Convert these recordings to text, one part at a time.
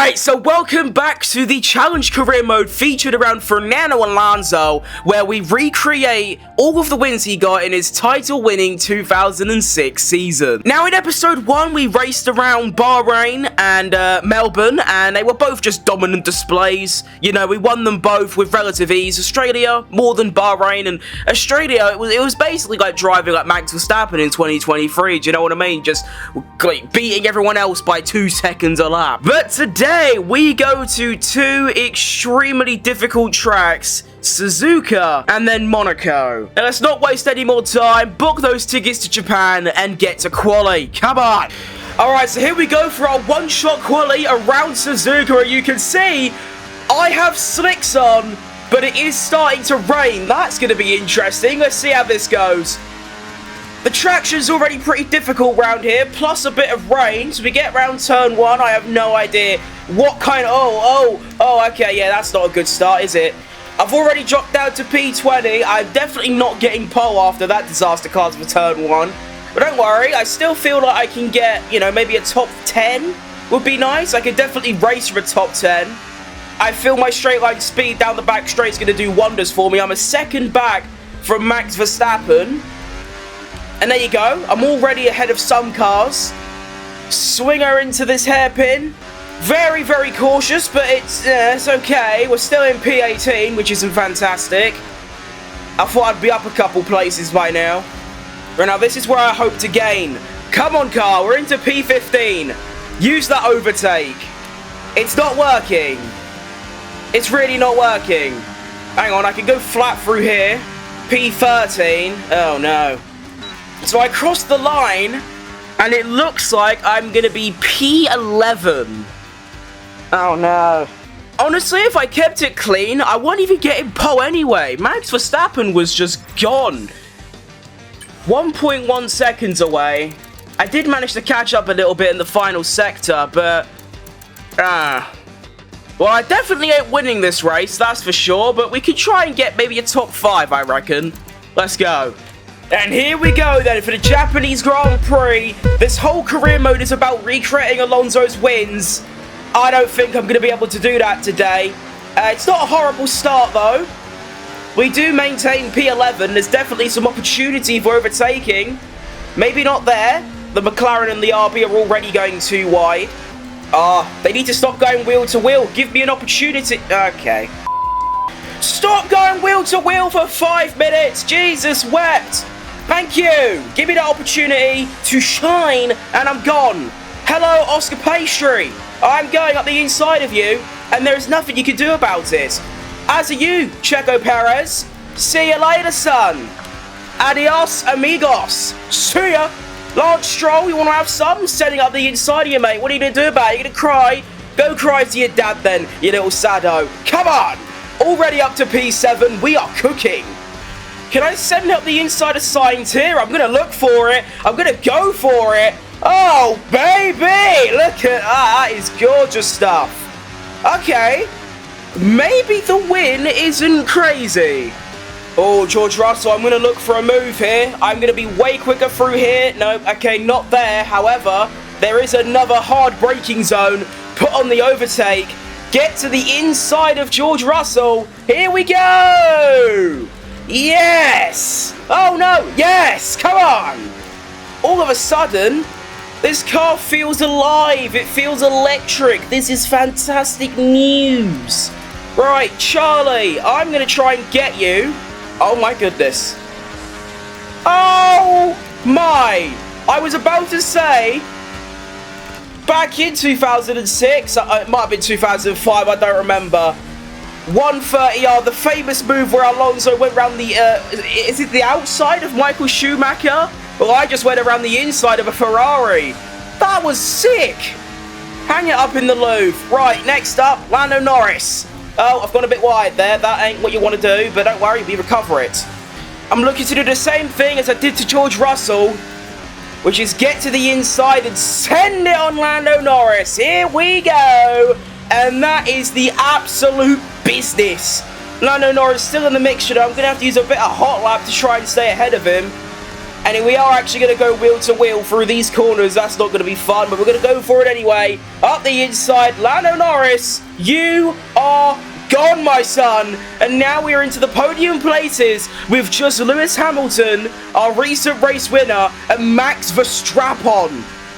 Alright, so welcome back to the challenge career mode featured around Fernando and Alonso, where we recreate all of the wins he got in his title-winning 2006 season. Now, in episode 1, we raced around Bahrain and Melbourne, and they were both just dominant displays. You know, we won them both with relative ease. Australia, more than Bahrain, and Australia, it was basically like driving like Max Verstappen in 2023, do you know what I mean? Just like beating everyone else by 2 seconds a lap. But today, we go to 2 extremely difficult tracks, Suzuka and then Monaco. Now, let's not waste any more time, book those tickets to Japan and get to quali. Come on! Alright, so here we go for our one-shot quali around Suzuka, and you can see I have slicks on, but it is starting to rain. That's going to be interesting. Let's see how this goes. The traction's already pretty difficult round here, plus a bit of rain. So we get round turn 1. I have no idea what kind of... Oh, okay, yeah, that's not a good start, is it? I've already dropped down to P20. I'm definitely not getting pole after that disaster class for turn 1. But don't worry, I still feel like I can get, you know, maybe a top 10 would be nice. I could definitely race for a top 10. I feel my straight line speed down the back straight is going to do wonders for me. I'm a second back from Max Verstappen. And there you go, I'm already ahead of some cars. Swing her into this hairpin. Very, very cautious, but it's okay. We're still in P18, which isn't fantastic. I thought I'd be up a couple places by now. Right now, this is where I hope to gain. Come on, car, we're into P15. Use that overtake. It's not working. It's really not working. Hang on, I can go flat through here. P13. Oh, no. So I crossed the line, and it looks like I'm going to be P11. Oh, no. Honestly, if I kept it clean, I won't even get in pole anyway. Max Verstappen was just gone. 1.1 seconds away. I did manage to catch up a little bit in the final sector, but... Well, I definitely ain't winning this race, that's for sure, but we could try and get maybe a top 5, I reckon. Let's go. And here we go then for the Japanese Grand Prix. This whole career mode is about recreating Alonso's wins. I don't think I'm going to be able to do that today. It's not a horrible start though. We do maintain P11. There's definitely some opportunity for overtaking. Maybe not there. The McLaren and the RB are already going too wide. They need to stop going wheel to wheel. Give me an opportunity. Okay. Stop going wheel to wheel for 5 minutes. Jesus wept. Thank you. Give me that opportunity to shine, and I'm gone. Hello, Oscar Pastry. I'm going up the inside of you, and there's nothing you can do about it. As are you, Checo Perez. See you later, son. Adios, amigos. See ya. Lance Stroll, you want to have some? Setting up the inside of you, mate. What are you going to do about it? You're going to cry? Go cry to your dad, then, you little sado. Come on. Already up to P7. We are cooking. Can I send up the inside of signs here? I'm going to look for it. I'm going to go for it. Oh, baby. Look at that. That is gorgeous stuff. Okay. Maybe the win isn't crazy. Oh, George Russell, I'm going to look for a move here. I'm going to be way quicker through here. No, okay, not there. However, there is another hard braking zone. Put on the overtake. Get to the inside of George Russell. Here we go. Yes! Oh no! Yes! Come on! All of a sudden, this car feels alive. It feels electric. This is fantastic news. Right, Charlie, I'm going to try and get you. Oh my goodness. Oh my! I was about to say, back in 2006, it might have been 2005, I don't remember. 130R, the famous move where Alonso went around the, is it the outside of Michael Schumacher? Well, I just went around the inside of a Ferrari. That was sick. Hang it up in the Louvre. Right, next up, Lando Norris. Oh, I've gone a bit wide there. That ain't what you want to do, but don't worry, we recover it. I'm looking to do the same thing as I did to George Russell, which is get to the inside and send it on Lando Norris. Here we go. And that is the absolute business. Lando Norris still in the mixture. I'm going to have to use a bit of hot lap to try and stay ahead of him. And we are actually going to go wheel to wheel through these corners. That's not going to be fun, but we're going to go for it anyway. Up the inside, Lando Norris, you are gone, my son. And now we're into the podium places with just Lewis Hamilton, our recent race winner, and Max Verstappen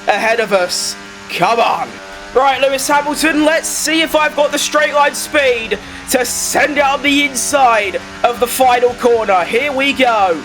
ahead of us. Come on. Right, Lewis Hamilton, let's see if I've got the straight line speed to send it up the inside of the final corner. Here we go.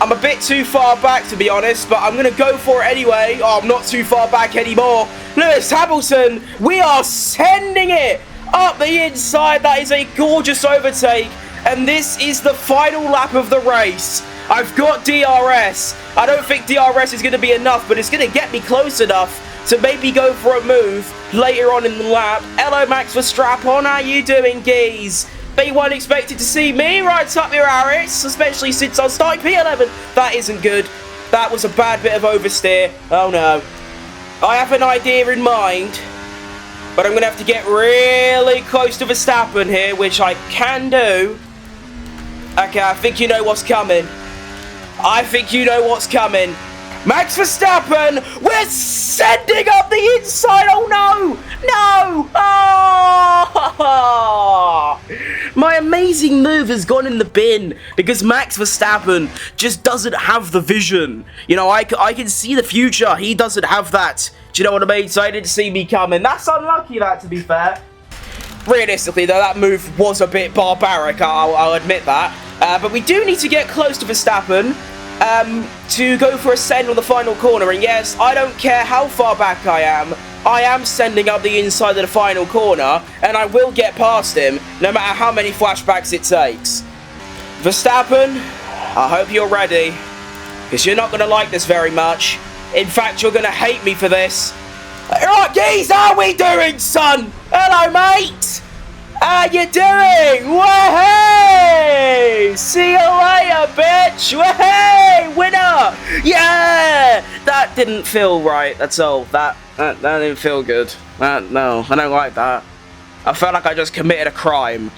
I'm a bit too far back, to be honest, but I'm going to go for it anyway. Oh, I'm not too far back anymore. Lewis Hamilton, we are sending it up the inside. That is a gorgeous overtake, and this is the final lap of the race. I've got DRS. I don't think DRS is going to be enough, but it's going to get me close enough to maybe go for a move later on in the lap. Hello, Max Verstappen. How you doing, geez? But you weren't expected to see me right up your arse, especially since I'm starting P11. That isn't good. That was a bad bit of oversteer. Oh no. I have an idea in mind, but I'm going to have to get really close to Verstappen here, which I can do. Okay, I think you know what's coming. I think you know what's coming. Max Verstappen, we're sending up the inside. Oh no, no. Oh! My amazing move has gone in the bin because Max Verstappen just doesn't have the vision. You know, I can see the future. He doesn't have that. Do you know what I mean? So he didn't see me coming. That's unlucky, that, to be fair. Realistically, though, that move was a bit barbaric. I'll admit that. But we do need to get close to Verstappen to go for a send on the final corner. And yes, I don't care how far back I am sending up the inside of the final corner, and I will get past him, no matter how many flashbacks it takes. Verstappen, I hope you're ready, because you're not going to like this very much. In fact, you're going to hate me for this. Right, geez, how are we doing, son? Hello, mate. How you doing? Wahey! See you later, bitch! Wahey! Winner! Yeah! That didn't feel right, that's all. That didn't feel good. No, I don't like that. I felt like I just committed a crime.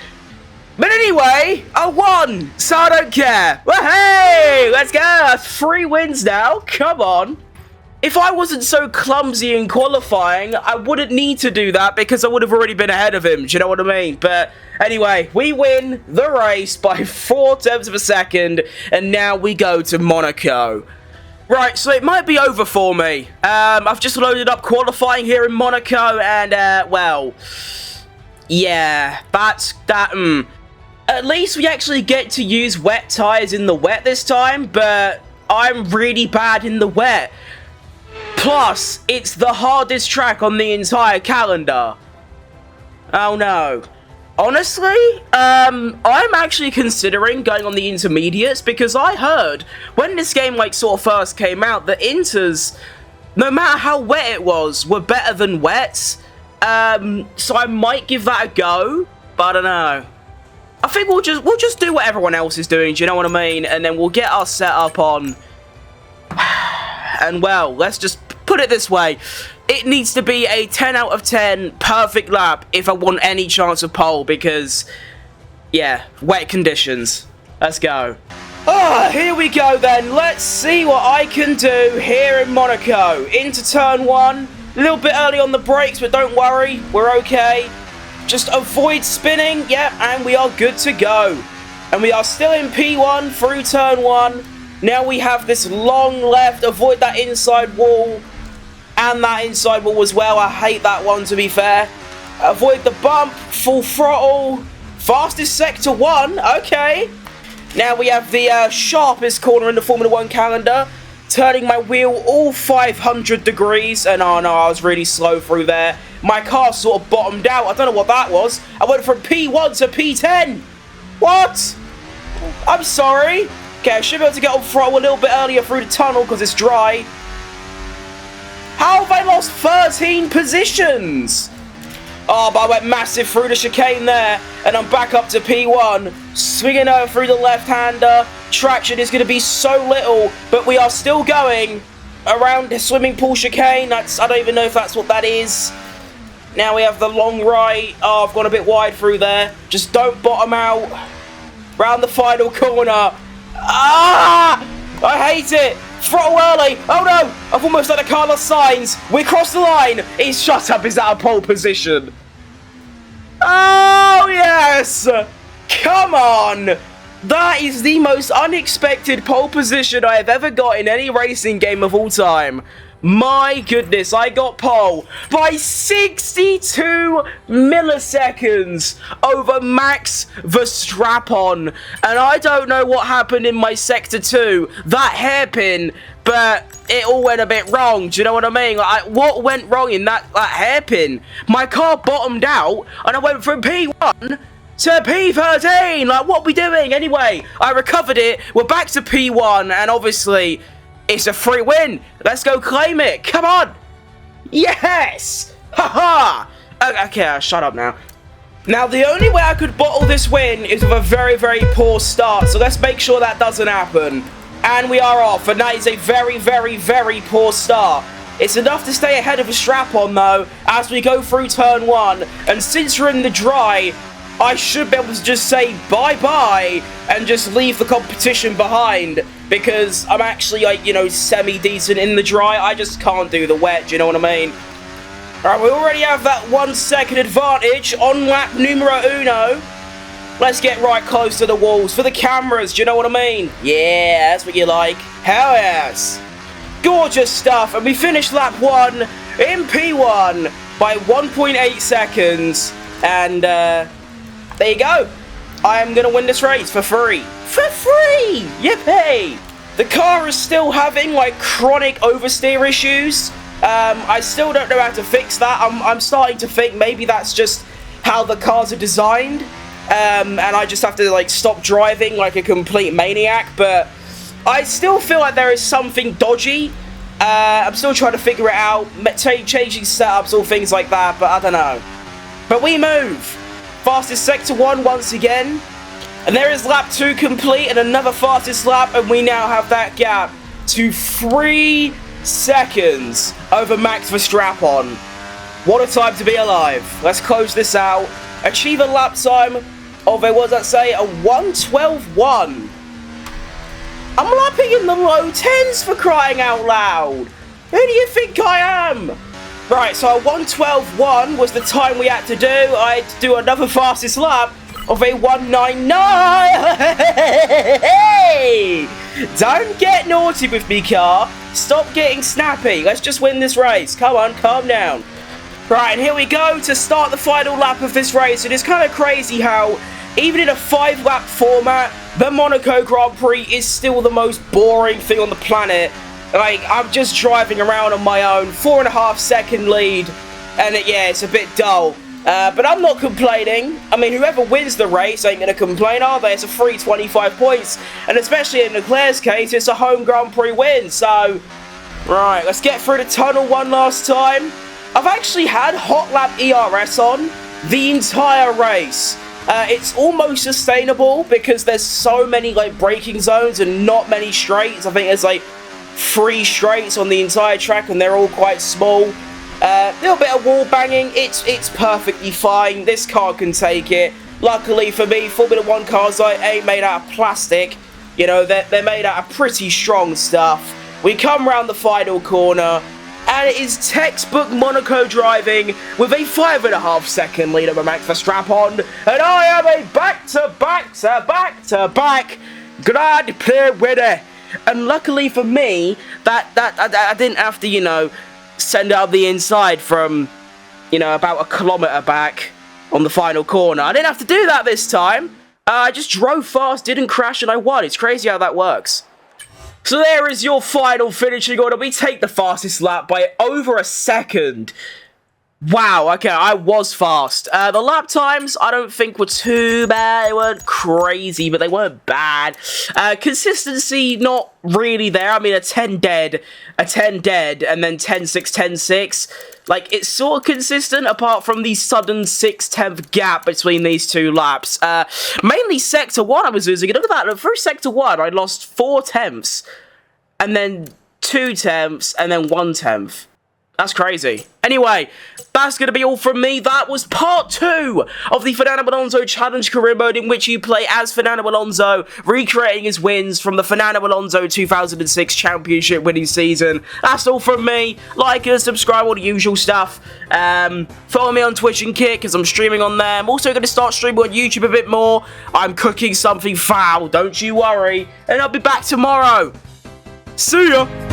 But anyway, I won, so I don't care. Wahey! Let's go! That's 3 wins now. Come on. If I wasn't so clumsy in qualifying, I wouldn't need to do that because I would have already been ahead of him. Do you know what I mean? But anyway, we win the race by 4 tenths of a second, and now we go to Monaco. Right, so it might be over for me. I've just loaded up qualifying here in Monaco, and, well, yeah, that's that. At least we actually get to use wet tyres in the wet this time, but I'm really bad in the wet. Plus, it's the hardest track on the entire calendar. Oh no. Honestly, I'm actually considering going on the intermediates because I heard when this game sort of first came out, the inters, no matter how wet it was, were better than wets. So I might give that a go, but I don't know. I think we'll just do what everyone else is doing, do you know what I mean? And then we'll get our setup on. And well, let's just put it this way. It needs to be a 10 out of 10 perfect lap if I want any chance of pole because, yeah, wet conditions. Let's go. Ah, here we go then. Let's see what I can do here in Monaco. Into turn 1. A little bit early on the brakes, but don't worry. We're okay. Just avoid spinning. Yep, and we are good to go. And we are still in P1 through turn 1. Now we have this long left. Avoid that inside wall. And that inside wall as well. I hate that one, to be fair. Avoid the bump. Full throttle. Fastest sector 1. Okay. Now we have the sharpest corner in the Formula 1 calendar. Turning my wheel all 500 degrees. And oh no, I was really slow through there. My car sort of bottomed out. I don't know what that was. I went from P1 to P10. What? I'm sorry. Okay, I should be able to get on throttle a little bit earlier through the tunnel because it's dry. How have I lost 13 positions? Oh, but I went massive through the chicane there, and I'm back up to P1. Swinging over through the left-hander. Traction is going to be so little, but we are still going around the swimming pool chicane. I don't even know if that's what that is. Now we have the long right. Oh, I've gone a bit wide through there. Just don't bottom out. Round the final corner. Ah! I hate it. Throttle early. Oh no, I've almost done a Carlos Sainz. We crossed the line. He's shut up. Is that a pole position? Oh, yes. Come on. That is the most unexpected pole position I have ever got in any racing game of all time. My goodness, I got pole by 62 milliseconds over Max Verstappen. And I don't know what happened in my Sector 2, that hairpin, but it all went a bit wrong. Do you know what I mean? Like, what went wrong in that hairpin? My car bottomed out, and I went from P1 to P13. Like, what are we doing? Anyway, I recovered it. We're back to P1, and obviously, it's a free win. Let's go claim it. Come on. Yes. Haha. Okay, shut up now. Now, the only way I could bottle this win is with a very, very poor start. So let's make sure that doesn't happen. And we are off. And that is a very, very, very poor start. It's enough to stay ahead of a strap-on, though, as we go through turn 1. And since we're in the dry, I should be able to just say bye-bye and just leave the competition behind, because I'm actually, like, you know, semi-decent in the dry. I just can't do the wet, do you know what I mean? Alright, we already have that 1 second advantage on lap numero uno. Let's get right close to the walls for the cameras, do you know what I mean? Yeah, that's what you like. Hell yes. Gorgeous stuff, and we finished lap 1 in P1 by 1.8 seconds, and, there you go. I am going to win this race for free. For free! Yippee! The car is still having, like, chronic oversteer issues. I still don't know how to fix that. I'm starting to think maybe that's just how the cars are designed. And I just have to, like, stop driving like a complete maniac. But I still feel like there is something dodgy. I'm still trying to figure it out. Changing setups, all things like that. But I don't know. But we move. Fastest Sector 1 once again. And there is lap 2 complete and another fastest lap. And we now have that gap to 3 seconds over Max Verstappen. What a time to be alive. Let's close this out. Achieve a lap time of, what does that say? A 1:12.1. I'm lapping in the low 10s for crying out loud. Who do you think I am? Right, so a 1:12.1 was the time we had to do. I had to do another fastest lap of a 1:99. Hey! Don't get naughty with me, car. Stop getting snappy. Let's just win this race. Come on, calm down. Right, and here we go to start the final lap of this race. It is kind of crazy how, even in a 5-lap format, the Monaco Grand Prix is still the most boring thing on the planet. Like, I'm just driving around on my own, 4.5 second lead, and yeah, it's a bit dull. But I'm not complaining. I mean, whoever wins the race ain't going to complain, are they? It's a free 25 points, and especially in Leclerc's case, it's a home Grand Prix win, so... Right, let's get through the tunnel one last time. I've actually had Hot Lap ERS on the entire race. It's almost sustainable because there's so many, like, braking zones and not many straights. I think there's, like, 3 straights on the entire track, and they're all quite small. Little bit of wall banging. It's perfectly fine. This car can take it. Luckily for me, Formula 1 cars ain't made out of plastic. You know, they're made out of pretty strong stuff. We come round the final corner, and it is textbook Monaco driving with a 5.5 second lead over Max Verstappen, and I am a back-to-back Grand Prix winner. And luckily for me, that I didn't have to, you know, send out the inside from, you know, about a kilometre back on the final corner. I didn't have to do that this time. I just drove fast, didn't crash, and I won. It's crazy how that works. So there is your final finishing order. We take the fastest lap by over a second. Wow, okay, I was fast. The lap times, I don't think were too bad. They weren't crazy, but they weren't bad. Consistency, not really there. I mean, a 10 dead, and then 10-6, 10-6. Like, it's sort of consistent, apart from the sudden 6/10th gap between these two laps. Mainly Sector 1 I was losing. Look at that, through Sector 1, I lost 4 tenths, and then 2 tenths, and then 1 tenth. That's crazy. Anyway, that's going to be all from me. That was part 2 of the Fernando Alonso Challenge Career Mode, in which you play as Fernando Alonso, recreating his wins from the Fernando Alonso 2006 Championship winning season. That's all from me. Like and subscribe, all the usual stuff. Follow me on Twitch and Kick, because I'm streaming on there. I'm also going to start streaming on YouTube a bit more. I'm cooking something foul, don't you worry. And I'll be back tomorrow. See ya!